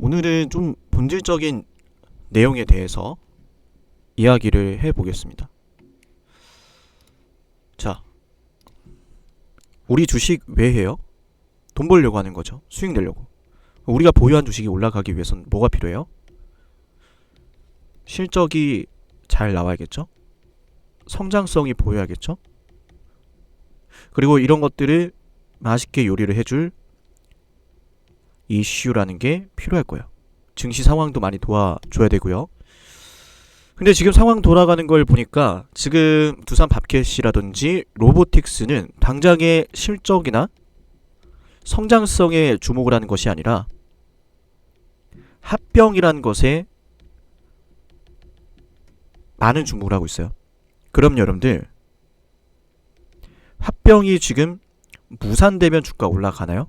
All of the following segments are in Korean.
오늘은 좀 본질적인 내용에 대해서 이야기를 해보겠습니다. 자, 우리 주식 왜 해요? 돈 벌려고 하는 거죠. 수익 내려고. 우리가 보유한 주식이 올라가기 위해서는 뭐가 필요해요? 실적이 잘 나와야겠죠? 성장성이 보여야겠죠? 그리고 이런 것들을 맛있게 요리를 해줄 이슈라는 게 필요할 거예요. 증시 상황도 많이 도와줘야 되고요. 근데 지금 상황 돌아가는 걸 보니까 지금 두산 밥캣이라든지 로보틱스는 당장의 실적이나 성장성에 주목을 하는 것이 아니라 합병이라는 것에 많은 주목을 하고 있어요. 그럼 여러분들, 합병이 지금 무산되면 주가 올라가나요?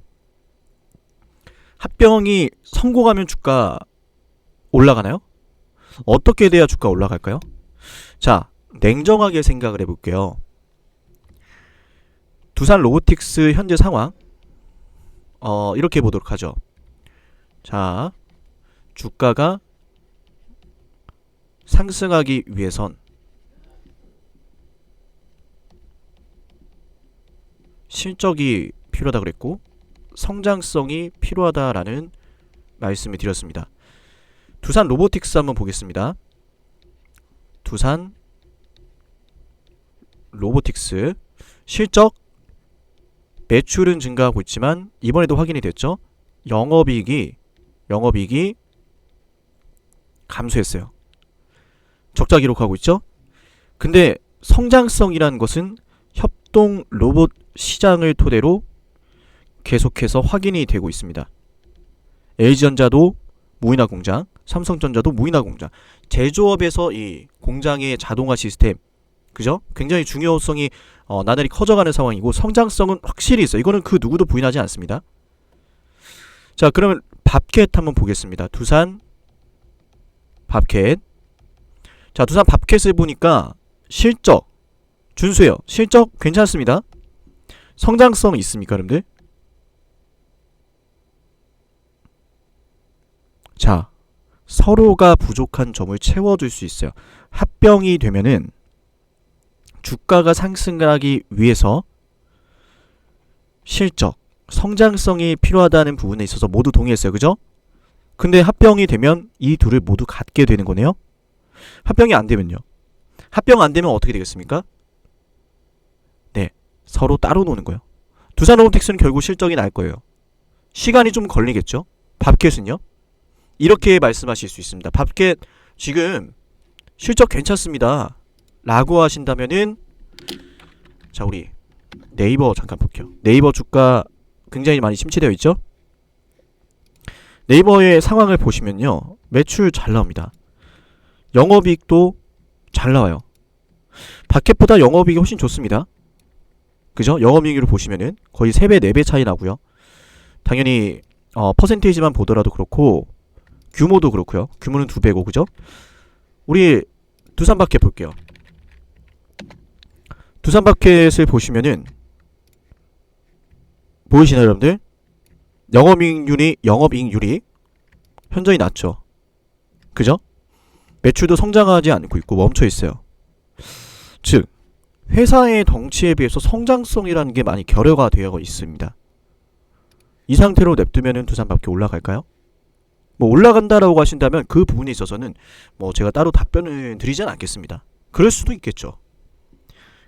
합병이 성공하면 주가 올라가나요? 어떻게 돼야 주가 올라갈까요? 자, 냉정하게 생각을 해볼게요. 두산 로보틱스 현재 상황 이렇게 보도록 하죠. 자, 주가가 상승하기 위해선 실적이 필요하다 그랬고 성장성이 필요하다라는 말씀을 드렸습니다. 두산 로보틱스 한번 보겠습니다. 두산 로보틱스 실적 매출은 증가하고 있지만 이번에도 확인이 됐죠. 영업이익이 감소했어요. 적자 기록하고 있죠. 근데 성장성이라는 것은 협동 로봇 시장을 토대로 계속해서 확인이 되고 있습니다. LG전자도 무인화 공장, 삼성전자도 무인화 공장, 제조업에서 이 공장의 자동화 시스템, 그죠? 굉장히 중요성이 나날이 커져가는 상황이고 성장성은 확실히 있어요. 이거는 그 누구도 부인하지 않습니다. 자, 그러면 밥캣 한번 보겠습니다. 두산 밥캣. 자, 두산 밥캣을 보니까 실적 준수해요. 실적 괜찮습니다. 성장성 있습니까, 여러분들? 자, 서로가 부족한 점을 채워줄 수 있어요. 합병이 되면은 주가가 상승하기 위해서 실적, 성장성이 필요하다는 부분에 있어서 모두 동의했어요. 그죠? 근데 합병이 되면 이 둘을 모두 갖게 되는 거네요. 합병이 안 되면요. 합병 안 되면 어떻게 되겠습니까? 네, 서로 따로 노는 거예요. 두산 로보틱스는 결국 실적이 날 거예요. 시간이 좀 걸리겠죠? 밥캣은요? 이렇게 말씀하실 수 있습니다. 밥캣 지금 실적 괜찮습니다 라고 하신다면은, 자, 우리 네이버 잠깐 볼게요. 네이버 주가 굉장히 많이 침체되어 있죠. 네이버의 상황을 보시면요, 매출 잘 나옵니다. 영업이익도 잘 나와요. 밥캣보다 영업이익이 훨씬 좋습니다. 그죠? 영업이익으로 보시면은 거의 3배 4배 차이 나고요. 당연히 퍼센테이지만 보더라도 그렇고 규모도 그렇고요. 규모는 2배고, 그죠? 우리 두산 밥캣 볼게요. 두산 밥캣을 보시면은 보이시나요, 여러분들? 영업이익률이 현저히 낮죠. 그죠? 매출도 성장하지 않고 있고 멈춰 있어요. 즉, 회사의 덩치에 비해서 성장성이라는 게 많이 결여가 되어 있습니다. 이 상태로 냅두면은 두산 밥캣 올라갈까요? 뭐 올라간다라고 하신다면 그 부분에 있어서는 뭐 제가 따로 답변을 드리진 않겠습니다. 그럴 수도 있겠죠.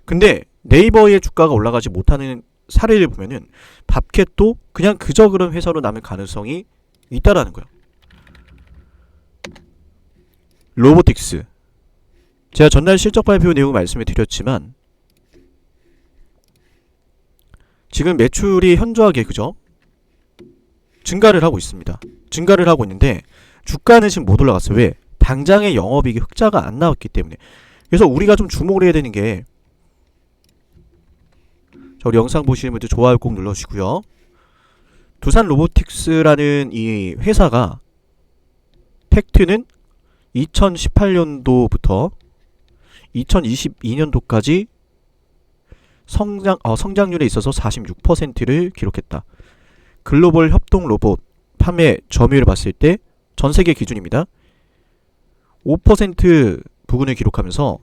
근데 네이버의 주가가 올라가지 못하는 사례를 보면은 밥캣도 그냥 그저 그런 회사로 남을 가능성이 있다라는 거예요. 로보틱스, 제가 전날 실적 발표 내용 말씀을 드렸지만 지금 매출이 현저하게, 그죠? 증가를 하고 있습니다. 증가를 하고 있는데 주가는 지금 못 올라갔어요. 왜? 당장의 영업이익이 흑자가 안 나왔기 때문에. 그래서 우리가 좀 주목을 해야 되는 게, 자, 우리 영상 보시는 분들 좋아요 꼭 눌러주시고요. 두산 로보틱스라는 이 회사가 팩트는 2018년도부터 2022년도까지 성장률에 있어서 46%를 기록했다. 글로벌 협동 로봇 판매 점유율을 봤을 때 전 세계 기준입니다. 5% 부근을 기록하면서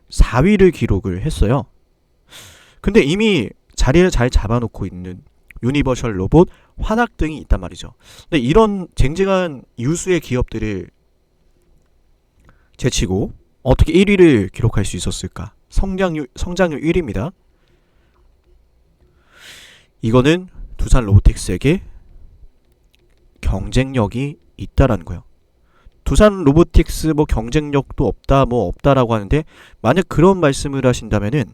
4위를 기록을 했어요. 근데 이미 자리를 잘 잡아놓고 있는 유니버셜 로봇, 환학 등이 있단 말이죠. 근데 이런 쟁쟁한 유수의 기업들을 제치고 어떻게 1위를 기록할 수 있었을까? 성장률 1위입니다. 이거는 두산 로보틱스에게 경쟁력이 있다라는 거예요. 두산 로보틱스 뭐 경쟁력도 없다 뭐 없다라고 하는데, 만약 그런 말씀을 하신다면은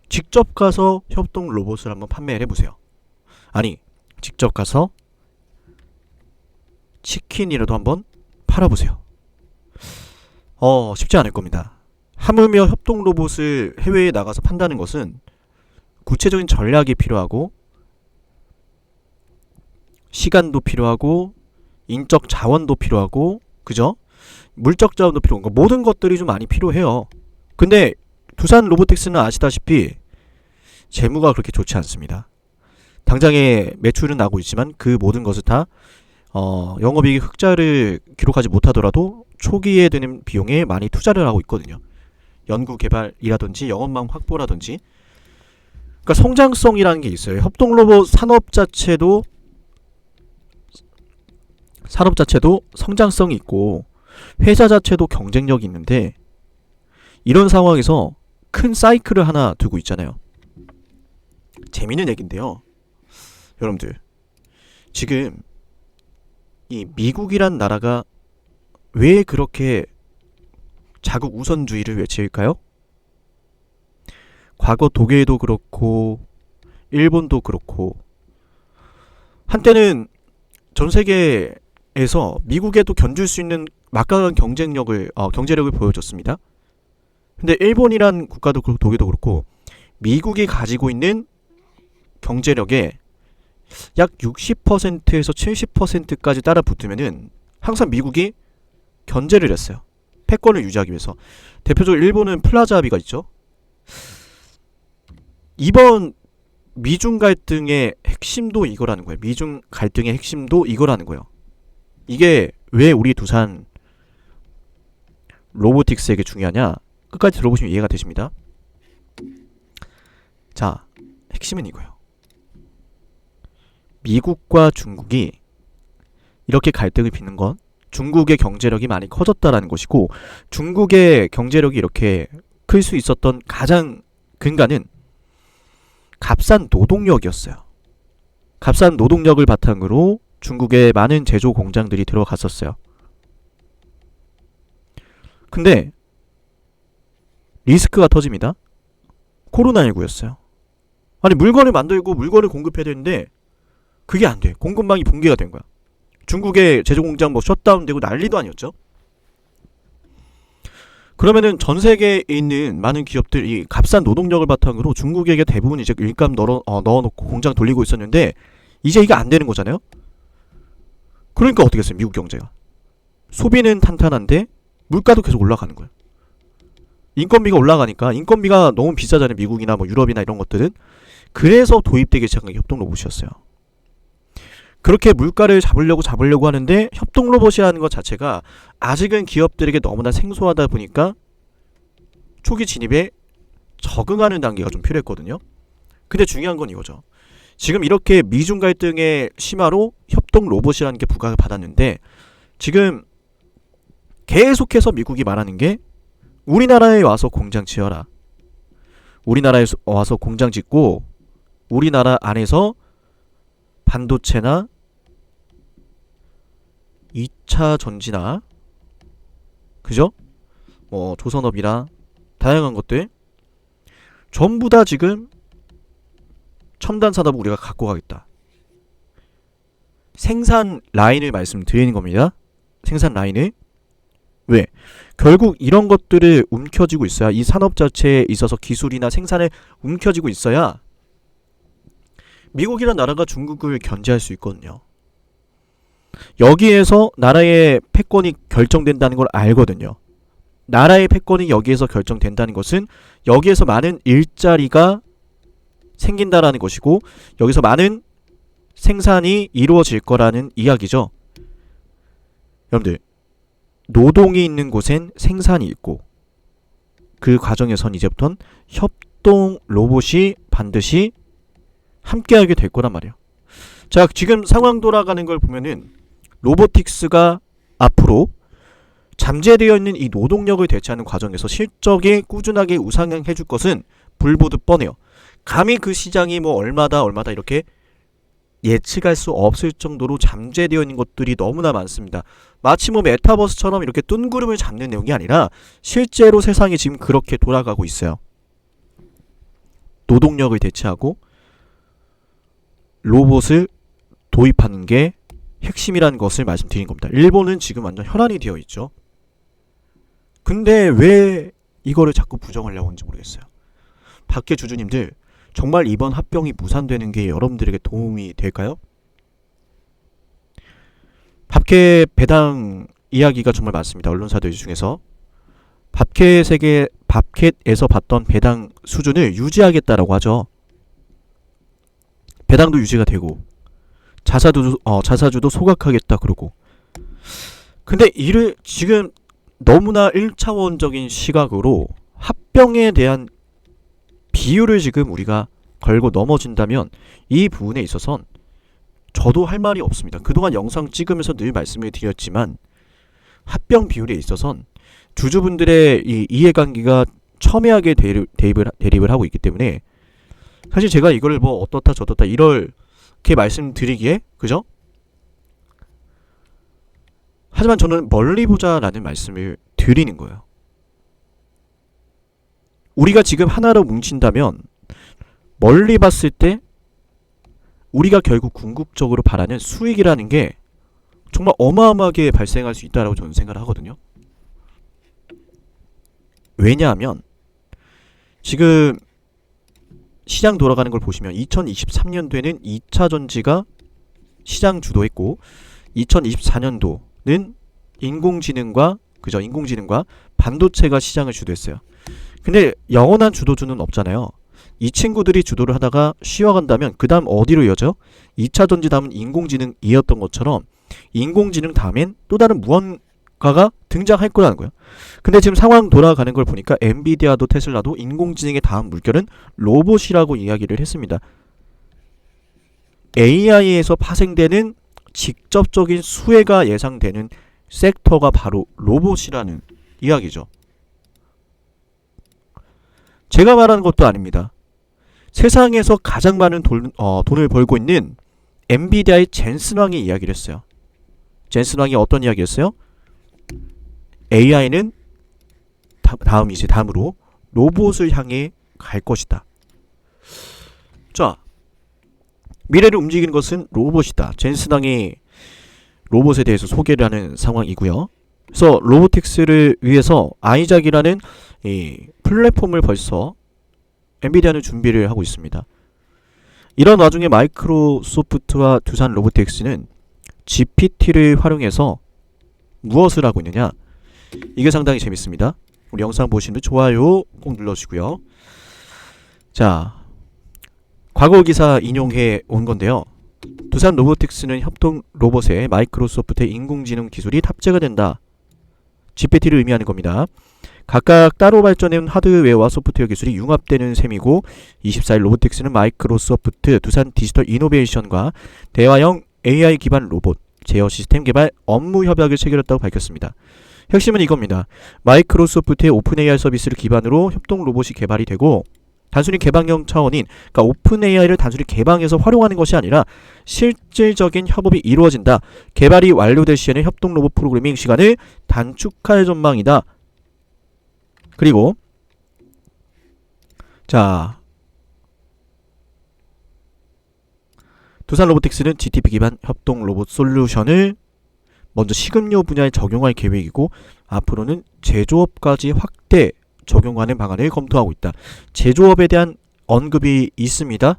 직접 가서 협동 로봇을 한번 판매를 해보세요. 아니, 직접 가서 치킨이라도 한번 팔아보세요. 쉽지 않을 겁니다. 하물며 협동 로봇을 해외에 나가서 판다는 것은 구체적인 전략이 필요하고, 시간도 필요하고, 인적 자원도 필요하고, 그죠? 물적 자원도 필요하고, 모든 것들이 좀 많이 필요해요. 근데 두산 로보틱스는 아시다시피 재무가 그렇게 좋지 않습니다. 당장의 매출은 나고 있지만 그 모든 것을 다 영업이익 흑자를 기록하지 못하더라도 초기에 드는 비용에 많이 투자를 하고 있거든요. 연구 개발이라든지 영업망 확보라든지. 그러니까 성장성이라는 게 있어요. 협동 로봇 산업 자체도 성장성이 있고 회사 자체도 경쟁력이 있는데, 이런 상황에서 큰 사이클을 하나 두고 있잖아요. 재밌는 얘기인데요. 여러분들, 지금 이 미국이란 나라가 왜 그렇게 자국 우선주의를 외칠까요? 과거 독일도 그렇고 일본도 그렇고 한때는 전 세계에서 미국에도 견줄 수 있는 막강한 경제력을 보여줬습니다. 근데 일본이란 국가도 그렇고 독일도 그렇고 미국이 가지고 있는 경제력에 약 60%에서 70%까지 따라 붙으면은 항상 미국이 견제를 했어요. 패권을 유지하기 위해서. 대표적으로 일본은 플라자 합의가 있죠. 이번 미중 갈등의 핵심도 이거라는 거예요. 미중 갈등의 핵심도 이거라는 거예요. 이게 왜 우리 두산 로보틱스에게 중요하냐? 끝까지 들어보시면 이해가 되십니다. 자, 핵심은 이거예요. 미국과 중국이 이렇게 갈등을 빚는 건 중국의 경제력이 많이 커졌다라는 것이고, 중국의 경제력이 이렇게 클 수 있었던 가장 근간은 값싼 노동력이었어요. 값싼 노동력을 바탕으로 중국에 많은 제조 공장들이 들어갔었어요. 근데 리스크가 터집니다. 코로나19였어요. 아니, 물건을 만들고 물건을 공급해야 되는데 그게 안 돼. 공급망이 붕괴가 된 거야. 중국의 제조공장 뭐 셧다운되고 난리도 아니었죠. 그러면은 전 세계에 있는 많은 기업들이 값싼 노동력을 바탕으로 중국에게 대부분 이제 일감 넣어놓고 공장 돌리고 있었는데, 이제 이게 안 되는 거잖아요. 그러니까 어떻게 했어요? 미국 경제가 소비는 탄탄한데 물가도 계속 올라가는 거예요. 인건비가 올라가니까, 인건비가 너무 비싸잖아요. 미국이나 뭐 유럽이나 이런 것들은. 그래서 도입되기 시작한 게 협동 로봇이었어요. 그렇게 물가를 잡으려고 하는데, 협동 로봇이라는 것 자체가 아직은 기업들에게 너무나 생소하다 보니까 초기 진입에 적응하는 단계가 좀 필요했거든요. 근데 중요한 건 이거죠. 지금 이렇게 미중 갈등의 심화로 협동 로봇이라는 게 부각을 받았는데, 지금 계속해서 미국이 말하는 게 우리나라에 와서 공장 지어라. 우리나라에 와서 공장 짓고 우리나라 안에서 반도체나 2차 전지나, 그죠? 뭐 조선업이나 다양한 것들 전부 다 지금 첨단 산업을 우리가 갖고 가겠다. 생산 라인을 말씀드리는 겁니다. 생산 라인을. 왜? 결국 이런 것들을 움켜쥐고 있어야, 이 산업 자체에 있어서 기술이나 생산에 움켜쥐고 있어야 미국이란 나라가 중국을 견제할 수 있거든요. 여기에서 나라의 패권이 결정된다는 걸 알거든요. 나라의 패권이 여기에서 결정된다는 것은 여기에서 많은 일자리가 생긴다라는 것이고, 여기서 많은 생산이 이루어질 거라는 이야기죠. 여러분들, 노동이 있는 곳엔 생산이 있고 그 과정에선 이제부턴 협동 로봇이 반드시 함께하게 될 거란 말이에요. 자, 지금 상황 돌아가는 걸 보면은 로보틱스가 앞으로 잠재되어 있는 이 노동력을 대체하는 과정에서 실적이 꾸준하게 우상향해 줄 것은 불보듯 뻔해요. 감히 그 시장이 뭐 얼마다 이렇게 예측할 수 없을 정도로 잠재되어 있는 것들이 너무나 많습니다. 마치 뭐 메타버스처럼 이렇게 뜬구름을 잡는 내용이 아니라 실제로 세상이 지금 그렇게 돌아가고 있어요. 노동력을 대체하고 로봇을 도입하는 게 핵심이라는 것을 말씀드린 겁니다. 일본은 지금 완전 혈안이 되어 있죠. 근데 왜 이거를 자꾸 부정하려고 하는지 모르겠어요. 밖에 주주님들, 정말 이번 합병이 무산되는 게 여러분들에게 도움이 될까요? 밥캣 배당 이야기가 정말 많습니다. 언론사들 중에서. 밥캣에서 봤던 배당 수준을 유지하겠다라고 하죠. 배당도 유지가 되고 자사주도 소각하겠다 그러고. 근데 이를 지금 너무나 1차원적인 시각으로 합병에 대한 비율을 지금 우리가 걸고 넘어진다면 이 부분에 있어선 저도 할 말이 없습니다. 그동안 영상 찍으면서 늘 말씀을 드렸지만 합병 비율에 있어선 주주분들의 이 이해관계가 첨예하게 대립을 하고 있기 때문에 사실 제가 이걸 뭐 어떻다 저떻다 이렇게 말씀드리기에 그죠? 하지만 저는 멀리 보자라는 말씀을 드리는 거예요. 우리가 지금 하나로 뭉친다면 멀리 봤을 때 우리가 결국 궁극적으로 바라는 수익이라는 게 정말 어마어마하게 발생할 수 있다고 저는 생각을 하거든요. 왜냐하면 지금 시장 돌아가는 걸 보시면 2023년도에는 2차 전지가 시장 주도했고 2024년도는 인공지능과 반도체가 시장을 주도했어요. 근데 영원한 주도주는 없잖아요. 이 친구들이 주도를 하다가 쉬어간다면 그 다음 어디로 이어져? 2차 전지 다음은 인공지능이었던 것처럼 인공지능 다음엔 또 다른 무언가가 등장할 거라는 거예요. 근데 지금 상황 돌아가는 걸 보니까 엔비디아도 테슬라도 인공지능의 다음 물결은 로봇이라고 이야기를 했습니다. AI에서 파생되는 직접적인 수혜가 예상되는 섹터가 바로 로봇이라는 이야기죠. 제가 말하는 것도 아닙니다. 세상에서 가장 많은 돈을 벌고 있는 엔비디아의 젠슨 왕이 이야기를 했어요. 젠슨 왕이 어떤 이야기였어요? AI는 다음으로 로봇을 향해 갈 것이다. 자, 미래를 움직이는 것은 로봇이다. 젠슨 왕이 로봇에 대해서 소개를 하는 상황이고요. 그래서 로보틱스를 위해서 아이작이라는 이 플랫폼을 벌써 엔비디아는 준비를 하고 있습니다. 이런 와중에 마이크로소프트와 두산 로보틱스는 GPT를 활용해서 무엇을 하고 있느냐? 이게 상당히 재밌습니다. 우리 영상 보시는 분 좋아요 꼭 눌러주시고요. 자, 과거 기사 인용해 온 건데요. 두산 로보틱스는 협동 로봇에 마이크로소프트의 인공지능 기술이 탑재가 된다. GPT를 의미하는 겁니다. 각각 따로 발전해온 하드웨어와 소프트웨어 기술이 융합되는 셈이고 24일 로보틱스는 마이크로소프트 두산 디지털 이노베이션과 대화형 AI 기반 로봇 제어 시스템 개발 업무 협약을 체결했다고 밝혔습니다. 핵심은 이겁니다. 마이크로소프트의 오픈 AI 서비스를 기반으로 협동 로봇이 개발이 되고 단순히 개방형 차원인 그러니까 오픈 AI를 단순히 개방해서 활용하는 것이 아니라 실질적인 협업이 이루어진다. 개발이 완료될 시에는 협동 로봇 프로그래밍 시간을 단축할 전망이다. 그리고 자, 두산 로보틱스는 GTP 기반 협동 로봇 솔루션을 먼저 식음료 분야에 적용할 계획이고 앞으로는 제조업까지 확대 적용하는 방안을 검토하고 있다. 제조업에 대한 언급이 있습니다.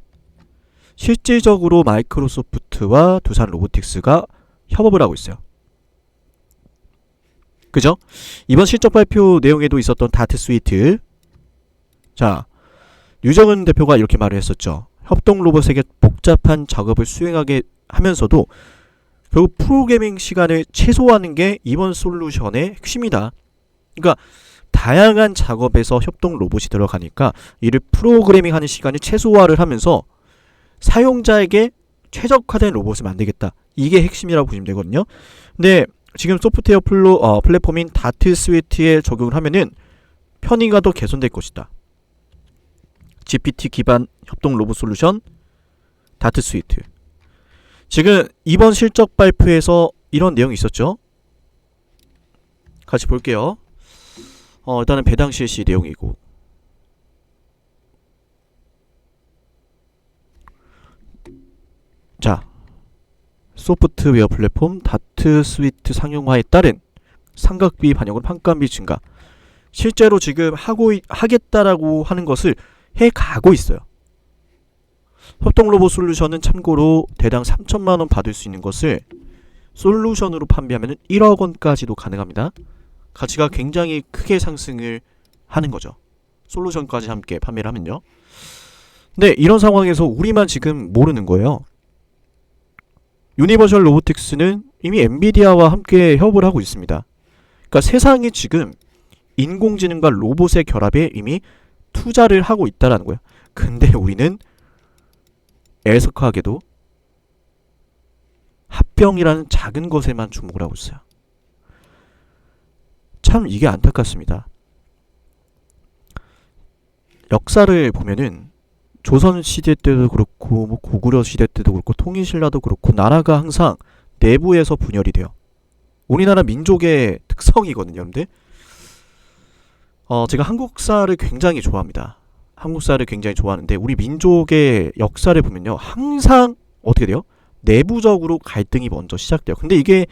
실질적으로 마이크로소프트와 두산 로보틱스가 협업을 하고 있어요. 그죠? 이번 실적 발표 내용에도 있었던 다트 스위트. 자, 유정은 대표가 이렇게 말을 했었죠. 협동 로봇에게 복잡한 작업을 수행하게 하면서도 결국 프로그래밍 시간을 최소화하는 게 이번 솔루션의 핵심이다. 그러니까 다양한 작업에서 협동 로봇이 들어가니까 이를 프로그래밍 하는 시간을 최소화를 하면서 사용자에게 최적화된 로봇을 만들겠다. 이게 핵심이라고 보시면 되거든요. 근데 지금 소프트웨어 플랫폼인 다트 스위트에 적용을 하면은 편의가 더 개선될 것이다. GPT 기반 협동 로봇 솔루션 다트 스위트. 지금 이번 실적 발표에서 이런 내용이 있었죠. 같이 볼게요. 일단은 배당 실시 내용이고, 자, 소프트웨어 플랫폼 다트 스위트 상용화에 따른 삼각비 반영으로 판관비 증가. 실제로 지금 하겠다라고 하는 것을 해가고 있어요. 협동 로봇 솔루션은 참고로 대당 3천만 원 받을 수 있는 것을 솔루션으로 판매하면 1억 원까지도 가능합니다. 가치가 굉장히 크게 상승을 하는 거죠. 솔루션까지 함께 판매를 하면요. 근데 이런 상황에서 우리만 지금 모르는 거예요. 유니버셜 로보틱스는 이미 엔비디아와 함께 협업을 하고 있습니다. 그러니까 세상이 지금 인공지능과 로봇의 결합에 이미 투자를 하고 있다라는 거예요. 근데 우리는 애석하게도 합병이라는 작은 것에만 주목을 하고 있어요. 참 이게 안타깝습니다. 역사를 보면은 조선 시대 때도 그렇고 뭐 고구려 시대 때도 그렇고 통일신라도 그렇고 나라가 항상 내부에서 분열이 돼요. 우리나라 민족의 특성이거든요, 여러분들. 제가 한국사를 굉장히 좋아합니다. 한국사를 굉장히 좋아하는데 우리 민족의 역사를 보면요, 항상 어떻게 돼요? 내부적으로 갈등이 먼저 시작돼요. 근데 이게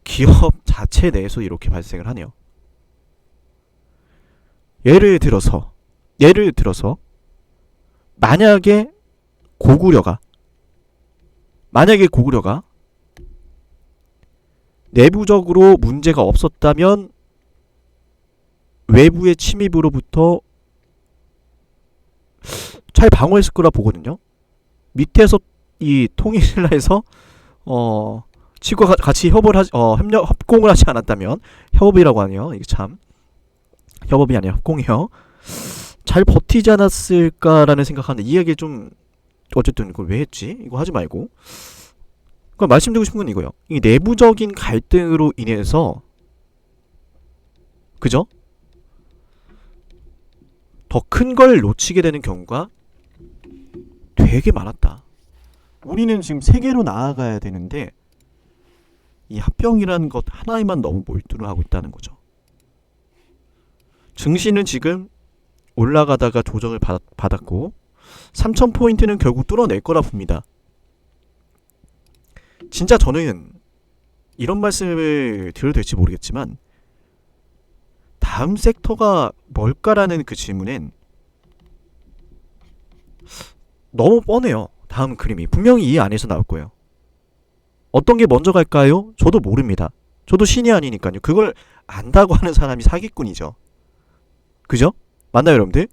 기업 자체 내에서 이렇게 발생을 하네요. 예를 들어서 만약에 고구려가 내부적으로 문제가 없었다면 외부의 침입으로부터 잘 방어했을 거라 보거든요. 밑에서 이 통일신라에서 치과 같이 협공을 하지 않았다면, 협업이라고 하네요. 이게 참 협업이 아니라 협공이요. 잘 버티지 않았을까라는 생각하는데 이 얘기 좀 어쨌든 이걸 왜 했지? 이거 하지 말고. 그러니까 말씀드리고 싶은 건 이거예요. 이 내부적인 갈등으로 인해서, 그죠? 더 큰 걸 놓치게 되는 경우가 되게 많았다. 우리는 지금 세계로 나아가야 되는데 이 합병이라는 것 하나에만 너무 몰두를 하고 있다는 거죠. 증시는 지금 올라가다가 조정을 받았고 3,000포인트는 결국 뚫어낼 거라 봅니다. 진짜 저는 이런 말씀을 드려도 될지 모르겠지만 다음 섹터가 뭘까라는 그 질문엔 너무 뻔해요. 다음 그림이 분명히 이 안에서 나올 거예요. 어떤 게 먼저 갈까요? 저도 모릅니다. 저도 신이 아니니까요. 그걸 안다고 하는 사람이 사기꾼이죠. 그죠? 맞나요, 여러분들?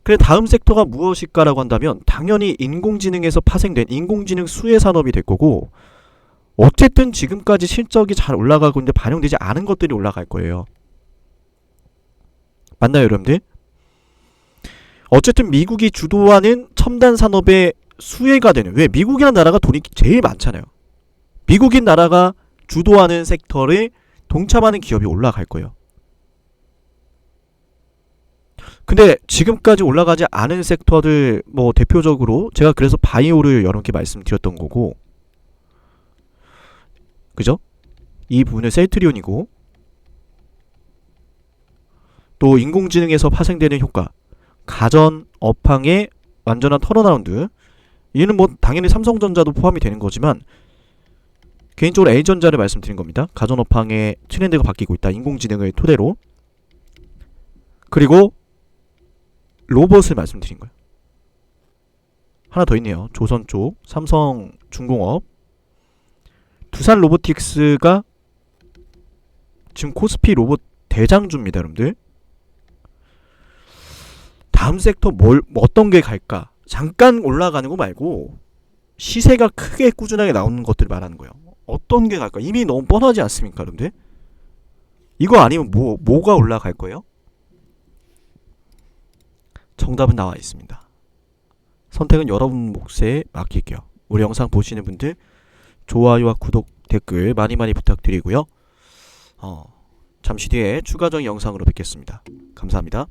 그래, 다음 섹터가 무엇일까라고 한다면 당연히 인공지능에서 파생된 인공지능 수혜 산업이 될 거고, 어쨌든 지금까지 실적이 잘 올라가고 있는데 반영되지 않은 것들이 올라갈 거예요. 맞나요, 여러분들? 어쨌든 미국이 주도하는 첨단 산업의 수혜가 되는, 왜? 미국이라는 나라가 돈이 제일 많잖아요. 미국인 나라가 주도하는 섹터를 동참하는 기업이 올라갈 거예요. 근데 지금까지 올라가지 않은 섹터들, 뭐 대표적으로 제가 그래서 바이오를 여러 개 말씀드렸던 거고, 그죠? 이 부분은 셀트리온이고, 또 인공지능에서 파생되는 효과, 가전 업황의 완전한 턴어라운드, 얘는 뭐 당연히 삼성전자도 포함이 되는 거지만 개인적으로 A전자를 말씀드린 겁니다. 가전 업황의 트렌드가 바뀌고 있다, 인공지능을 토대로. 그리고 로봇을 말씀드린 거예요. 하나 더 있네요. 조선 쪽, 삼성중공업, 두산 로보틱스가 지금 코스피 로봇 대장주입니다, 여러분들. 다음 섹터 어떤 게 갈까? 잠깐 올라가는 거 말고 시세가 크게 꾸준하게 나오는 것들을 말하는 거예요. 어떤 게 갈까? 이미 너무 뻔하지 않습니까, 여러분들? 이거 아니면 뭐가 올라갈 거예요? 정답은 나와 있습니다. 선택은 여러분 몫에 맡길게요. 우리 영상 보시는 분들 좋아요와 구독, 댓글 많이 많이 부탁드리고요. 잠시 뒤에 추가적인 영상으로 뵙겠습니다. 감사합니다.